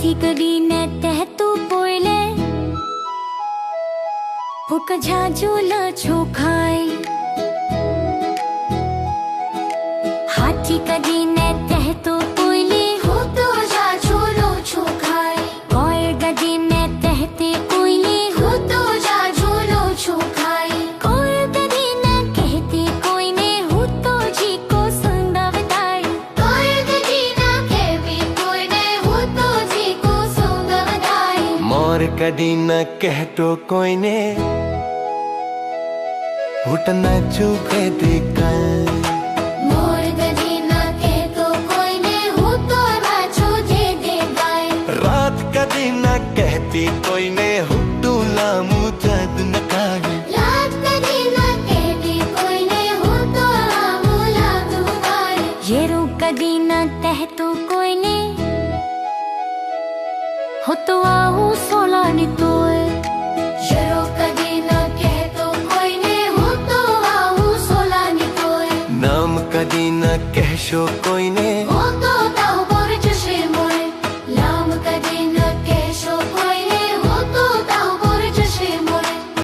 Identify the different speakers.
Speaker 1: हाथी कडी ने तह तू पोयले हुक झाजूला छोखाय हाथी कडी ने तह तू पोयले हो तो झाजूलो छोखाय कोयल गडी ने तहते कोयले हो तो झाजूलो छोखाय कोयल गडी ने कहते कोयने हो तो जी को सुंदरताय कोयल गडी ना कहवे कोयने हो तो जी को सुंदरताय
Speaker 2: मोर कदी न कहतो कोयने हुट न चुके देखल
Speaker 1: मोर गडी ना कहतो कोयने हो तो नाचो जे दे गाय
Speaker 2: रात कदी न कहती कोयने हुट्टू लामू जद न कागे
Speaker 1: रात कदी ना कहती कोयने हो तो आमूला दुगाय ये रू कदी ना तहतो कोयने हो तो आहू सोला नि तोय ये रू कदी ना कहतो कोयने हो तो आहू सोला नि तोय
Speaker 2: नाम कदी न कहशो कोयने